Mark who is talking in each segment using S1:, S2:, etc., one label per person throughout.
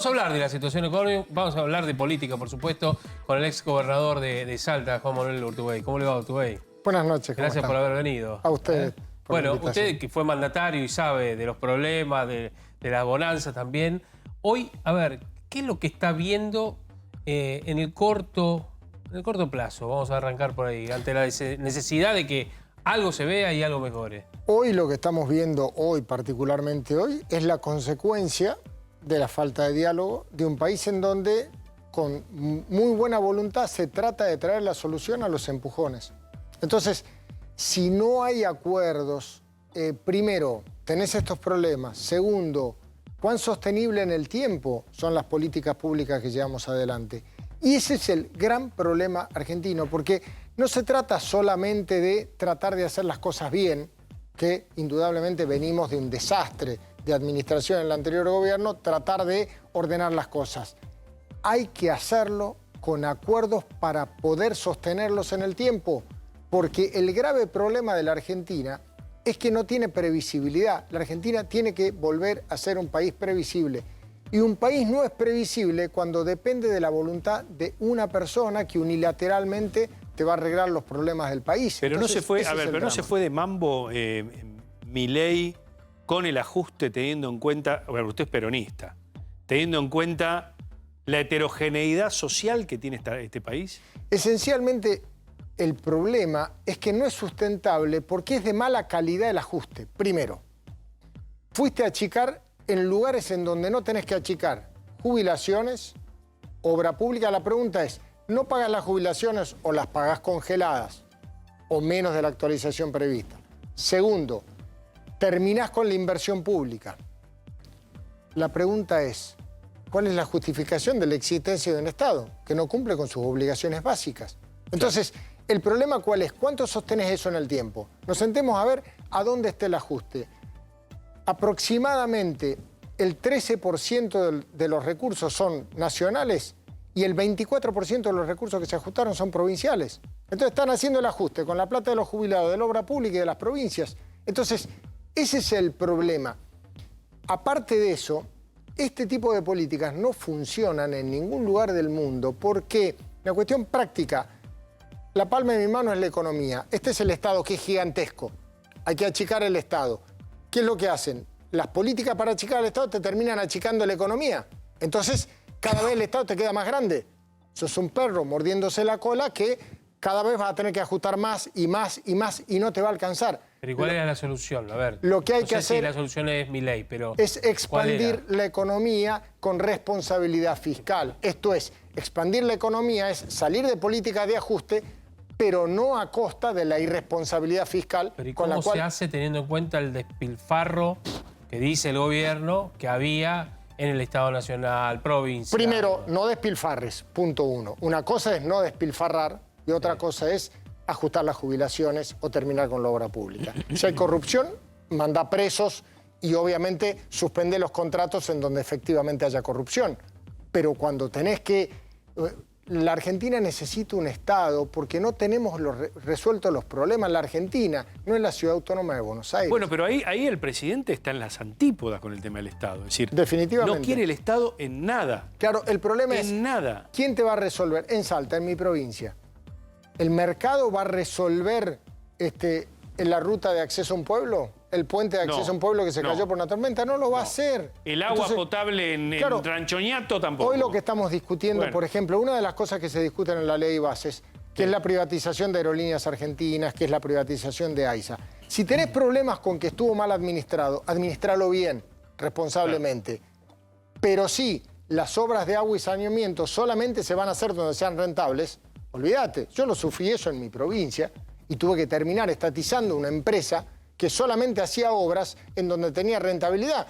S1: Vamos a hablar de la situación económica, vamos a hablar de política, por supuesto, con el ex gobernador de Salta, Juan Manuel Urtubey. ¿Cómo le va, Urtubey?
S2: Buenas noches.
S1: Gracias por haber venido.
S2: A usted.
S1: Bueno, usted que fue mandatario y sabe de los problemas, de la bonanza también. Hoy, a ver, ¿qué es lo que está viendo en el corto plazo? Vamos a arrancar por ahí, ante la necesidad de que algo se vea y algo mejore.
S2: Hoy lo que estamos viendo, particularmente hoy, es la consecuencia de la falta de diálogo de un país en donde, con muy buena voluntad, se trata de traer la solución a los empujones. Entonces, si no hay acuerdos, primero, tenés estos problemas. Segundo, cuán sostenible en el tiempo son las políticas públicas que llevamos adelante. Y ese es el gran problema argentino, porque no se trata solamente de tratar de hacer las cosas bien, que indudablemente venimos de un desastre de administración en el anterior gobierno, tratar de ordenar las cosas. Hay que hacerlo con acuerdos para poder sostenerlos en el tiempo, porque el grave problema de la Argentina es que no tiene previsibilidad. La Argentina tiene que volver a ser un país previsible. Y un país no es previsible cuando depende de la voluntad de una persona que unilateralmente te va a arreglar los problemas del país.
S3: Pero
S2: entonces,
S3: no se fue, a ver, pero no se fue de mambo Milei con el ajuste teniendo en cuenta, bueno, usted es peronista, teniendo en cuenta la heterogeneidad social que tiene este país.
S2: Esencialmente, el problema es que no es sustentable porque es de mala calidad el ajuste. Primero, fuiste a achicar en lugares en donde no tenés que achicar. Jubilaciones, obra pública. La pregunta es, ¿no pagas las jubilaciones o las pagás congeladas o menos de la actualización prevista? Segundo, terminás con la inversión pública. La pregunta es, ¿cuál es la justificación de la existencia de un Estado que no cumple con sus obligaciones básicas? Entonces, el problema ¿cuál es? ¿Cuánto sostenés eso en el tiempo? Nos sentemos a ver a dónde está el ajuste. Aproximadamente el 13% de los recursos son nacionales y el 24% de los recursos que se ajustaron son provinciales. Entonces están haciendo el ajuste con la plata de los jubilados, de la obra pública y de las provincias. Entonces, ese es el problema. Aparte de eso, este tipo de políticas no funcionan en ningún lugar del mundo porque, la cuestión práctica, la palma de mi mano es la economía. Este es el Estado que es gigantesco. Hay que achicar el Estado. ¿Qué es lo que hacen? Las políticas para achicar el Estado te terminan achicando la economía. Entonces, cada vez el Estado te queda más grande. Sos un perro mordiéndose la cola que cada vez vas a tener que ajustar más y más y más y no te va a alcanzar.
S1: Pero ¿y cuál era la solución? A ver,
S2: lo que hay
S1: no
S2: que
S1: sé
S2: hacer
S1: si la solución es Milei, pero
S2: es expandir la economía con responsabilidad fiscal. Esto es, expandir la economía es salir de políticas de ajuste, pero no a costa de la irresponsabilidad fiscal.
S1: Pero ¿y cómo se hace teniendo en cuenta el despilfarro que dice el gobierno que había en el Estado Nacional, provincial?
S2: Primero, no despilfarres, punto uno. Una cosa es no despilfarrar y otra cosa es ajustar las jubilaciones o terminar con la obra pública. Si hay corrupción, manda presos y obviamente suspende los contratos en donde efectivamente haya corrupción. Pero cuando tenés que... La Argentina necesita un Estado porque no tenemos resueltos los problemas en la Argentina, no en la Ciudad Autónoma de Buenos Aires.
S3: Bueno, pero ahí el presidente está en las antípodas con el tema del Estado. Es decir,
S2: definitivamente.
S3: No quiere el Estado en nada.
S2: Claro, el problema es...
S3: En nada.
S2: ¿Quién te va a resolver? En Salta, en mi provincia. ¿El mercado va a resolver en la ruta de acceso a un pueblo? ¿El puente de acceso a un pueblo que se cayó por una tormenta? No lo va a hacer.
S3: El agua potable en Ranchoñato tampoco.
S2: Hoy lo que estamos discutiendo, por ejemplo, una de las cosas que se discuten en la ley de bases, que es la privatización de Aerolíneas Argentinas, que es la privatización de AISA. Si tenés problemas con que estuvo mal administrado, administralo bien, responsablemente. Pero si las obras de agua y saneamiento solamente se van a hacer donde sean rentables, olvídate. Yo lo sufrí eso en mi provincia y tuve que terminar estatizando una empresa que solamente hacía obras en donde tenía rentabilidad.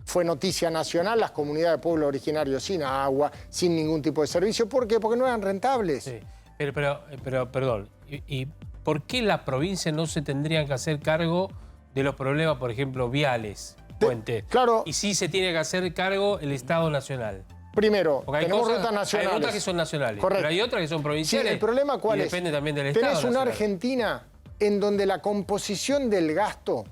S2: Fue noticia nacional, las comunidades de pueblos originarios sin agua, sin ningún tipo de servicio. ¿Por qué? Porque no eran rentables.
S1: Sí. Pero perdón, ¿y por qué la provincia no se tendrían que hacer cargo de los problemas, por ejemplo, viales, puente?
S2: Claro.
S1: Y sí se tiene que hacer cargo el Estado Nacional.
S2: Primero, tenemos rutas
S1: Hay
S2: nacionales.
S1: rutas que son nacionales,
S2: correcto,
S1: pero hay otras que son provinciales.
S2: Sí, el problema ¿cuál es?
S1: Depende también del Estado
S2: Tenés una
S1: nacional.
S2: Argentina en donde la composición del gasto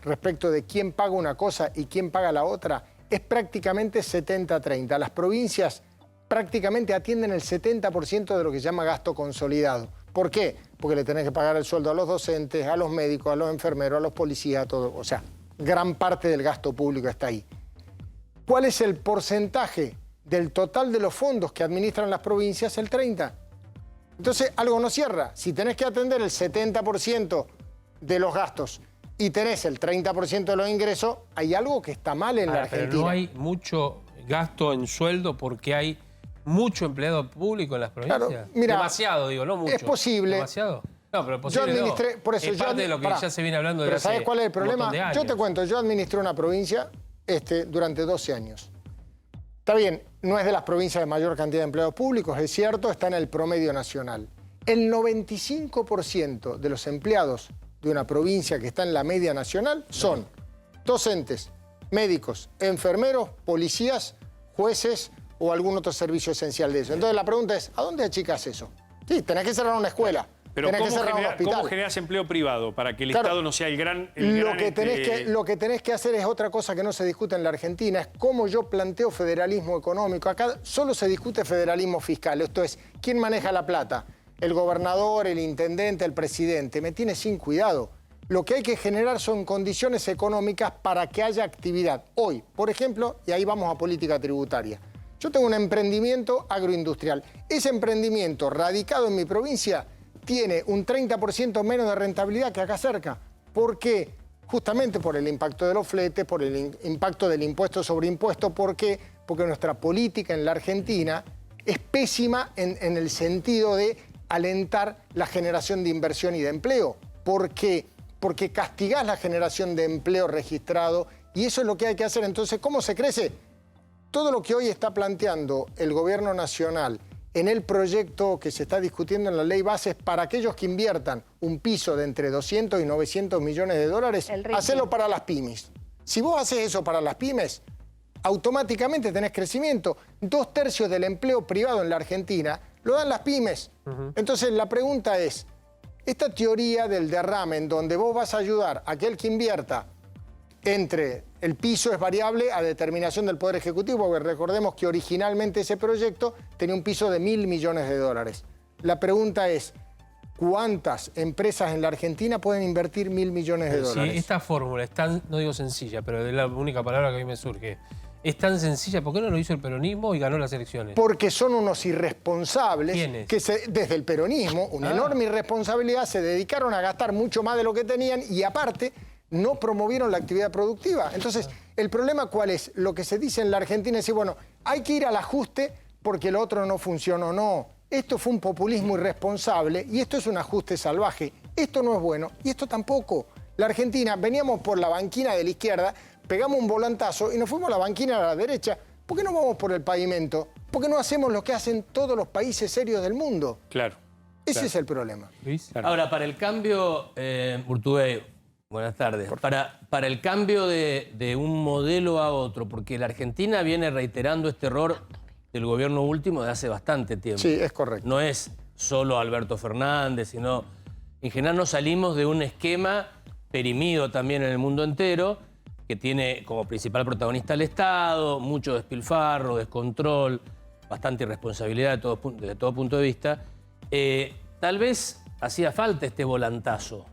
S2: respecto de quién paga una cosa y quién paga la otra es prácticamente 70-30. Las provincias prácticamente atienden el 70% de lo que se llama gasto consolidado. ¿Por qué? Porque le tenés que pagar el sueldo a los docentes, a los médicos, a los enfermeros, a los policías, a todo. O sea, gran parte del gasto público está ahí. ¿Cuál es el porcentaje del total de los fondos que administran las provincias? El 30%. Entonces, algo no cierra. Si tenés que atender el 70% de los gastos y tenés el 30% de los ingresos, hay algo que está mal en la Argentina.
S1: Pero no hay mucho gasto en sueldo porque hay mucho empleado público en las provincias.
S2: Claro, mira,
S1: demasiado, digo, no mucho.
S2: Es posible.
S1: ¿Demasiado? No, pero posible
S2: Yo administré,
S1: no.
S2: por eso
S1: es parte de lo que ya se viene hablando de
S2: Pero
S1: hace
S2: ¿sabes cuál es el problema?
S1: un montón de años.
S2: Yo te cuento, yo administré una provincia durante 12 años. Está bien, no es de las provincias de mayor cantidad de empleados públicos, es cierto, está en el promedio nacional. El 95% de los empleados de una provincia que está en la media nacional son docentes, médicos, enfermeros, policías, jueces o algún otro servicio esencial de eso. Entonces la pregunta es, ¿a dónde achicas eso? Sí, tenés que cerrar una escuela,
S3: pero
S2: tenés que cerrar un hospital.
S3: ¿cómo generás empleo privado para que el
S2: Claro,
S3: Estado no sea el gran
S2: lo que tenés que hacer es otra cosa que no se discute en la Argentina, es cómo yo planteo federalismo económico. Acá solo se discute federalismo fiscal, esto es, ¿quién maneja la plata? El gobernador, el intendente, el presidente. Me tiene sin cuidado. Lo que hay que generar son condiciones económicas para que haya actividad. Hoy, por ejemplo, y ahí vamos a política tributaria. Yo tengo un emprendimiento agroindustrial. Ese emprendimiento radicado en mi provincia tiene un 30% menos de rentabilidad que acá cerca. ¿Por qué? Justamente por el impacto de los fletes, por el impacto del impuesto sobre impuesto. ¿Por qué? Porque nuestra política en la Argentina es pésima en el sentido de alentar la generación de inversión y de empleo. ¿Por qué? Porque castigás la generación de empleo registrado y eso es lo que hay que hacer. Entonces, ¿cómo se crece? Todo lo que hoy está planteando el gobierno nacional en el proyecto que se está discutiendo en la ley base es para aquellos que inviertan un piso de entre 200 y 900 millones de dólares, hacerlo para las pymes. Si vos haces eso para las pymes, automáticamente tenés crecimiento. 2/3 del empleo privado en la Argentina lo dan las pymes. Entonces la pregunta es, esta teoría del derrame en donde vos vas a ayudar a aquel que invierta entre el piso es variable a determinación del Poder Ejecutivo, porque recordemos que originalmente ese proyecto tenía un piso de 1.000 millones de dólares. La pregunta es, ¿cuántas empresas en la Argentina pueden invertir 1.000 millones de dólares?
S1: Sí, esta fórmula es tan, no digo sencilla, pero es la única palabra que a mí me surge. Es tan sencilla, ¿por qué no lo hizo el peronismo y ganó las elecciones?
S2: Porque son unos irresponsables.
S1: ¿Quiénes?
S2: Que desde el peronismo, una enorme irresponsabilidad, se dedicaron a gastar mucho más de lo que tenían y aparte no promovieron la actividad productiva. Entonces, ¿el problema cuál es? Lo que se dice en la Argentina es decir, bueno, hay que ir al ajuste porque lo otro no funcionó. No, esto fue un populismo irresponsable y esto es un ajuste salvaje. Esto no es bueno y esto tampoco. La Argentina, veníamos por la banquina de la izquierda, pegamos un volantazo y nos fuimos a la banquina a la derecha. ¿Por qué no vamos por el pavimento? ¿Por qué no hacemos lo que hacen todos los países serios del mundo?
S3: Claro.
S2: Ese es el problema.
S1: ¿Luis?
S3: Claro.
S4: Ahora, para el cambio, Urtubey, buenas tardes. Para el cambio de un modelo a otro, porque la Argentina viene reiterando este error del gobierno último de hace bastante tiempo.
S2: Sí, es correcto.
S4: No es solo Alberto Fernández, sino en general nos salimos de un esquema perimido también en el mundo entero, que tiene como principal protagonista el Estado, mucho despilfarro, descontrol, bastante irresponsabilidad desde todo punto de vista. Tal vez hacía falta este volantazo.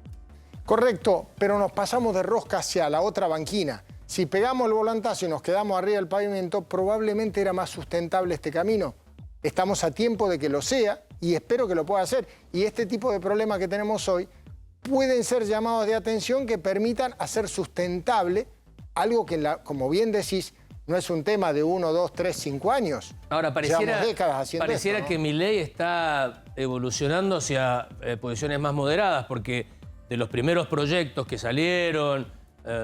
S2: Correcto, pero nos pasamos de rosca hacia la otra banquina. Si pegamos el volantazo y nos quedamos arriba del pavimento, probablemente era más sustentable este camino. Estamos a tiempo de que lo sea y espero que lo pueda hacer. Y este tipo de problemas que tenemos hoy pueden ser llamados de atención que permitan hacer sustentable algo que, como bien decís, no es un tema de 1, 2, 3, 5 años.
S4: Ahora,
S2: Llevamos décadas haciendo
S4: pareciera
S2: esto, ¿no?
S4: que Milei está evolucionando hacia posiciones más moderadas, porque de los primeros proyectos que salieron,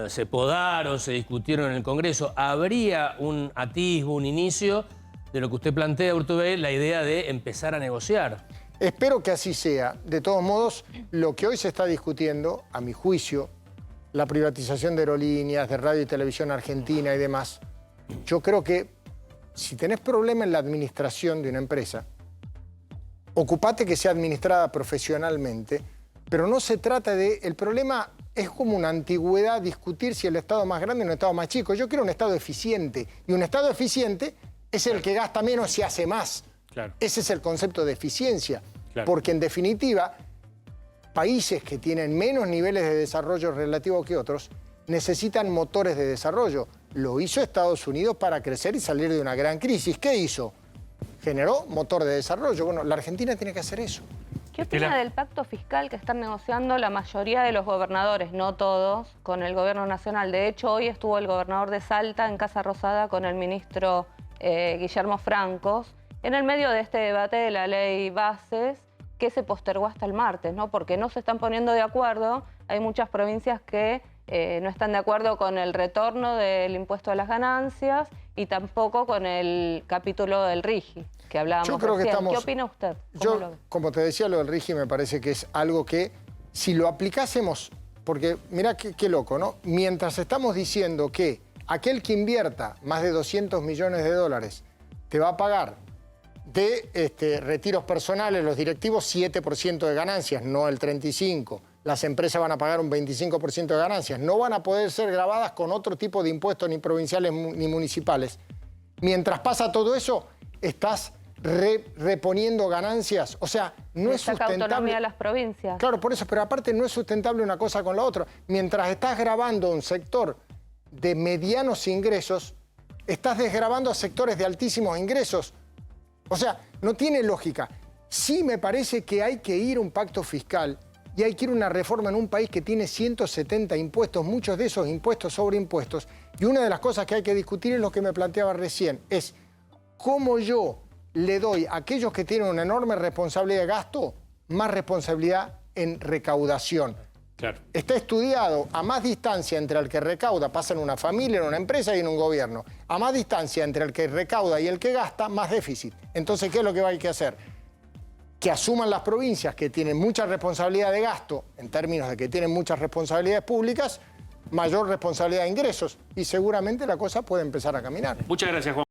S4: se podaron, se discutieron en el Congreso, habría un atisbo, un inicio de lo que usted plantea, Urtubey, la idea de empezar a negociar.
S2: Espero que así sea. De todos modos, lo que hoy se está discutiendo, a mi juicio, la privatización de aerolíneas, de radio y televisión argentina y demás, yo creo que si tenés problema en la administración de una empresa, ocupate que sea administrada profesionalmente, pero no se trata de... El problema es como una antigüedad discutir si el Estado es más grande o un Estado más chico. Yo quiero un Estado eficiente. Y un Estado eficiente es el que gasta menos y hace más.
S3: Claro.
S2: Ese es el concepto de eficiencia.
S3: Claro.
S2: Porque en definitiva, países que tienen menos niveles de desarrollo relativo que otros necesitan motores de desarrollo. Lo hizo Estados Unidos para crecer y salir de una gran crisis. ¿Qué hizo? Generó motor de desarrollo. Bueno, la Argentina tiene que hacer eso.
S5: ¿Qué opina del pacto fiscal que están negociando la mayoría de los gobernadores, no todos, con el gobierno nacional? De hecho, hoy estuvo el gobernador de Salta en Casa Rosada con el ministro Guillermo Francos, en el medio de este debate de la ley Bases, que se postergó hasta el martes, ¿no? Porque no se están poniendo de acuerdo. Hay muchas provincias que no están de acuerdo con el retorno del impuesto a las ganancias y tampoco con el capítulo del RIGI, que hablábamos recién. ¿Qué opina usted?
S2: Como te decía, lo del RIGI me parece que es algo que, si lo aplicásemos, porque mirá qué loco, ¿no? Mientras estamos diciendo que aquel que invierta más de 200 millones de dólares te va a pagar de retiros personales, los directivos 7% de ganancias, no el 35%. Las empresas van a pagar un 25% de ganancias. No van a poder ser gravadas con otro tipo de impuestos, ni provinciales ni municipales. Mientras pasa todo eso, estás reponiendo ganancias. O sea, no es sustentable.
S5: Autonomía a las provincias.
S2: Claro, por eso, pero aparte no es sustentable una cosa con la otra. Mientras estás gravando un sector de medianos ingresos, estás desgravando a sectores de altísimos ingresos. O sea, no tiene lógica. Sí me parece que hay que ir a un pacto fiscal y hay que ir a una reforma en un país que tiene 170 impuestos, muchos de esos impuestos sobre impuestos. Y una de las cosas que hay que discutir es lo que me planteaba recién, es cómo yo le doy a aquellos que tienen una enorme responsabilidad de gasto, más responsabilidad en recaudación.
S3: Claro.
S2: Está estudiado a más distancia entre el que recauda, pasa en una familia, en una empresa y en un gobierno. A más distancia entre el que recauda y el que gasta, más déficit. Entonces, ¿qué es lo que hay que hacer? Que asuman las provincias que tienen mucha responsabilidad de gasto, en términos de que tienen muchas responsabilidades públicas, mayor responsabilidad de ingresos. Y seguramente la cosa puede empezar a caminar.
S3: Muchas gracias, Juan.